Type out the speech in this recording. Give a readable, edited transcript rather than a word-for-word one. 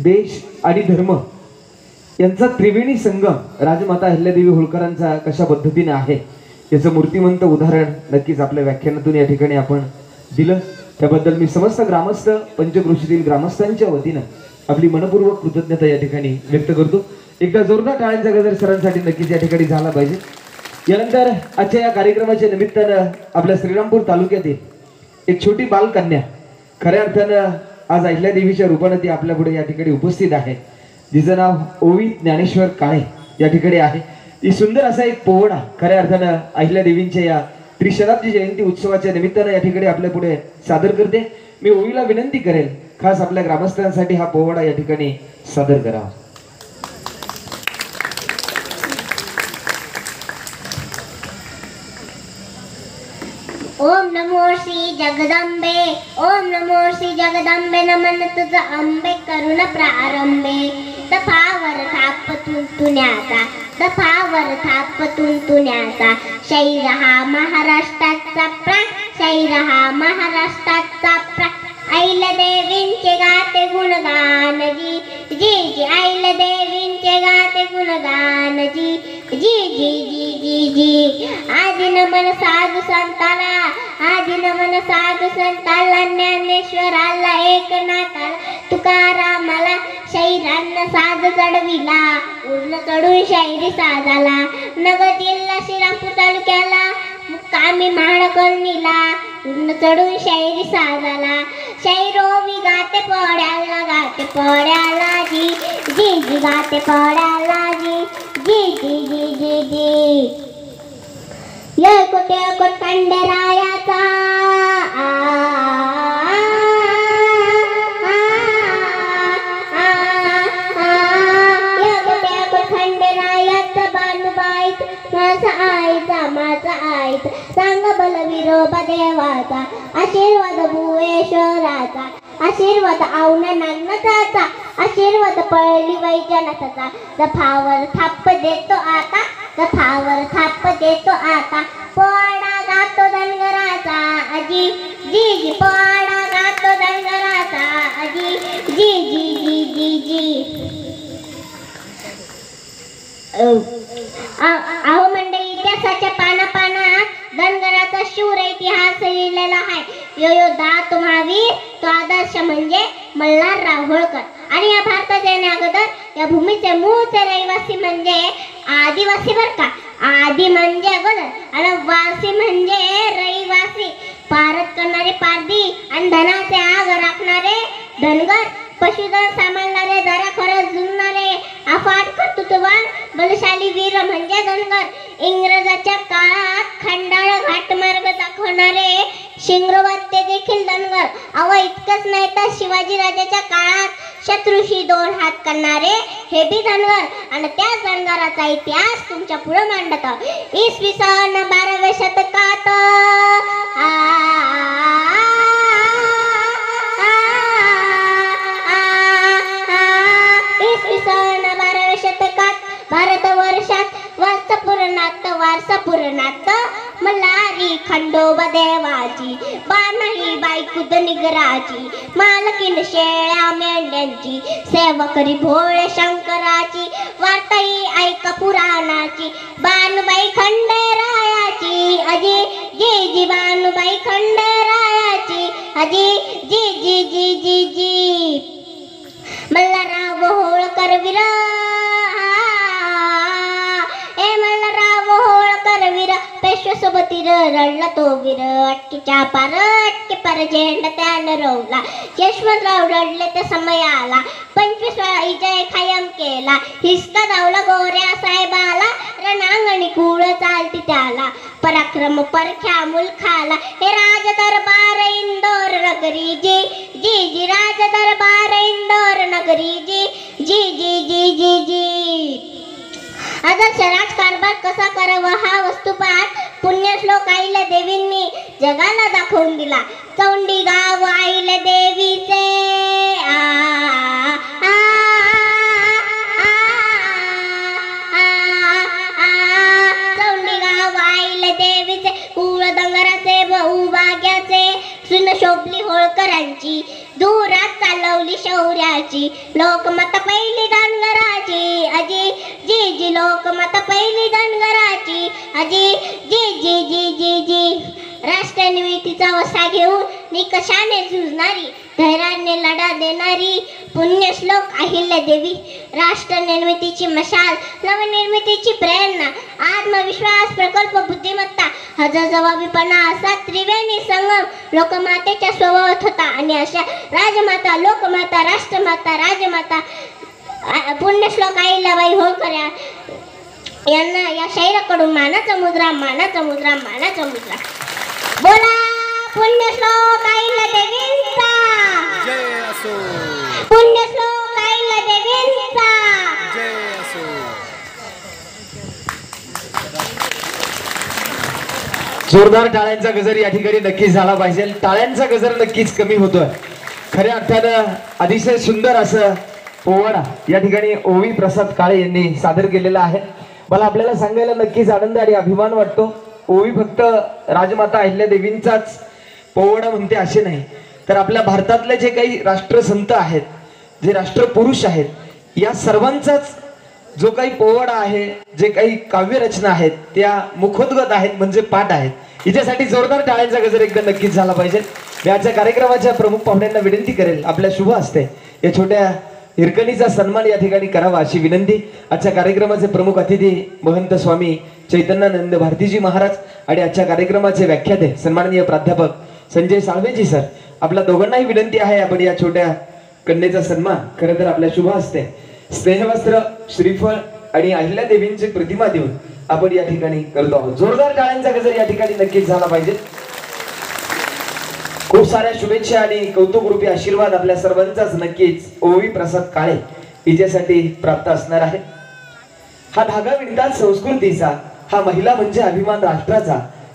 देश आणि धर्म यांचा त्रिवेणी संगम राजमाता अहिल्यादेवी होळकरांचा कशा पद्धतीने आहे याचं मूर्तिमंत उदाहरण नक्कीच आपल्या व्याख्यानातून या ठिकाणी आपण दिलं। त्याबद्दल मी समस्त ग्रामस्थ पंचक्रोशीतील ग्रामस्थांच्या वतीनं आपली मनपूर्वक कृतज्ञता या ठिकाणी व्यक्त करतो। एकदा जोरदार टाळ्यांचा गजर सरांसाठी नक्कीच या ठिकाणी झाला पाहिजे। यानंतर आजच्या या कार्यक्रमाच्या निमित्तानं आपल्या श्रीरामपूर तालुक्यातील एक छोटी बालकन्या खऱ्या अर्थानं आज अहिल्यादेवीच्या रूपानं ती आपल्या पुढे या ठिकाणी उपस्थित आहे, जिचं नाव ओवी ज्ञानेश्वर काळे या ठिकाणी आहे। ती सुंदर असा एक पोवाडा खऱ्या अर्थानं अहिल्यादेवींच्या या त्रिशताब्दी जयंती उत्सवाच्या निमित्तानं या ठिकाणी आपल्या पुढे सादर करते। मी ओवीला विनंती करेल खास आपल्या ग्रामस्थांसाठी हा पोवाडा या ठिकाणी सादर करावा। ओम नमो श्री जगदंबे, ओम नमो श्री जगदंबे, नमन तुझ अंबे करुण प्रारंभे। दफावर थाप तुन्याचा, दफावर थाप तुन्याचा, शैर हा महाराष्ट्राचा प्राण, शैर हा महाराष्ट्राचा प्राण। अहिल्यादेवींचे गाते गुणगान जी जी जी, अहिल्यादेवींचे गाते गुणगान जी जी जी जी जी जी। आदि नमन साधू संताला, आदि नमन साधू संताला, ज्ञानेश्वराला एकनाथाला तुकारामाला, शैरांना साध चढविला, उर्ण चढून शायरी साजाला। नगर जिल्हा श्रीरामपूर तालुक्याला मुक्कामी महाडकर्णीला, उर्ण चढून शायरी साजाला। शैरोवी गाते पड्याला, गाते पड्याला जी जी जी, गाते पड्याला जी जी जी जी जी जी। यकोट यकोट खंडेरायाचा यकोट यकोट खंडेरायाचा, बानुबाईत माझा आईचा, माझा आईचा, सांग बलविरोबा देवाचा, आशीर्वाद भुवेश्वराचा, आशीर्वाद आवना नागनाथाचा, आशीर्वाद पळली वैजनाथाचा। दफावर थाप देतो आता, दफावर थाप देतो आता, पोवाडा गातो धनगराचा आजी जी जी, पोवाडा गातो धनगराचा आजी जी जी जी जी जी। अहो मंडळी, इतिहासाच्या पानापानात धनगराचा शूर इतिहास लिहिलेला आहे। यो योद्धा तो महावीर, तो आदर्श म्हणजे मल्हारराव होळकर। आणि या भारतात येण्या अगोदर या भूमीचे मूळचे रहिवासी म्हणजे आदिवासी बर का। आदि म्हणजे अगोदर आणि वासी म्हणजे रहिवासी। पारत करणारे पारधी आणि धनाचे आग राखणारे धनगर, पशुधन सांभाळणारे, दरा खरंच जुळणारे, अफाट कर्तृत्ववान बलशाली वीर म्हणजे धनगर। इंग्रजाच्या काळात खंडाळ घाटमार्ग दाखवणारे शिंगरोवाद्य देखील धनगर। अव इतकंच नाही तर शिवाजी राजाच्या काळात शत्रूशी दोन हात करणारे हे बी धनगर। आणि त्या धनगराचा इतिहास तुमच्या पुढे मांडत आहोत। इसवी सन 12व्या शतकात इसवी सन 12व्या शतकात भारतवर्षात वारसा पुरणात मल्हारी खंडोबा देवाची, बानाई बायको निगराची, मालकीन शेळ्या मेंढ्यांची, सेवकरी भोळे शंकराची, वार्ताई ऐका पुराणाची, बानुबाई खंडेरायाची अजी जी जी, बानुबाई खंडेरायाची अजी जी जी जी जी जी। मल्हारराव होळकर वीर, ए मल्हारराव होळकर वीर, पेशव्यासोबतीर रडला तो वीर, अटकीच्या पार झेंडा त्यानं रोवला, यशवंतराव रडले त्या समयाला, 25 वेळा विजय कायम केला, हिसका धावला गोऱ्या साहेबाला, रणांगणी कुळ चालती त्याला, पराक्रम परख्या मुलखाला, हे राज दरबार इंदोर नगरी जी जी जी, राज दरबार इंदोर नगरी जी जी जी जी जी जी। आदर्श राजकारभार कसा करावा हा वस्तुपाठ पुण्यश्लोक अहिल्यादेवींनी जगाला दाखवून दिला। चौंडी गाव अहिल्यादेवीचे चौंडी गाव अहिल्यादेवीचे, कुळ डोंगराचे बहु भाग्याचे, सुन शोभली होळकरांची, दुरात चालवली शौर्याची, लोकमत पहिली धनगराची अजी जी जी लोकमत पहिली धनगराची अजी जी जी जी जी जी राष्ट्रनिर्मितीचा वसा घेऊन निकषाने झुंजणारी धैर्याने लढा देणारी पुण्यश्लोक अहिल्यादेवी राष्ट्रनिर्मितीची मशाल नवनिर्मितीची प्रेरणा आत्मविश्वास प्रकल्प बुद्धिमत्ता हजरजबाबीपणा असा त्रिवेणी संगम लोकमातेच्या स्वभावात होता आणि अशा राजमाता लोकमाता राष्ट्रमाता राजमाता पुण्यश्लोक अहिल्याबाई होळकर यांना या शाहिराकडून मानाचा मुद्रा मानाचा मुद्रा मानाचा मुद्रा बोला पुण्यश्लोक अहिल्यादेवींचा जय असो पुण्यश्लोक अहिल्यादेवींचा जय असो जोरदार टाळ्यांचा गजर या ठिकाणी नक्कीच झाला पाहिजे. टाळ्यांचा गजर नक्कीच कमी होतोय. खऱ्या अर्थानं अतिशय सुंदर असं पोवाडा या ठिकाणी ओवी प्रसाद काळे यांनी सादर केलेला आहे. मला आपल्याला सांगायला नक्कीच आनंद आणि अभिमान वाटतो. ओवी फक्त राजमाता अहिल्यादेवींचाच पोवाडा म्हणते असे नाही, तर आपल्या भारतातले जे काही राष्ट्रसंत आहेत, जे राष्ट्रपुरुष आहेत, या सर्वांचाच जो काही पोवाडा आहे, जे काही काव्यरचना आहेत, त्या मुखोद्गत आहेत म्हणजे पाठ आहेत. हिच्यासाठी जोरदार टाळ्यांचा गजर एकदा नक्कीच झाला पाहिजे. मी आजच्या कार्यक्रमाच्या प्रमुख पाहुण्यांना विनंती करेल, आपल्या शुभ हस्ते या छोट्या हिरकणीचा सन्मान या ठिकाणी करावा अशी विनंती. आजच्या कार्यक्रमाचे प्रमुख अतिथी महंत स्वामी चैतन्यानंद भारतीजी महाराज आणि आजच्या कार्यक्रमाचे व्याख्याते सन्माननीय प्राध्यापक संजय साळवेजी सर, आपल्या दोघांनाही विनंती आहे आपण या छोट्या कन्येचा सन्मान खरं तर आपल्या शुभ हस्ते स्नेहवस्त्र श्रीफळ आणि अहिल्यादेवींची प्रतिमा देऊन आपण या ठिकाणी करतो आहोत. जोरदार टाळ्यांचा गजर या ठिकाणी नक्कीच झाला पाहिजे. खूप साऱ्या शुभेच्छा आणि कौतुकरूपी आशीर्वाद आपल्या सर्वांचाच नक्कीच ओवी प्रसाद काळे हिच्यासाठी प्राप्त असणार आहे. हा धागा विणतात संस्कृतीचा, हा महिला म्हणजे अभिमान राष्ट्राचा,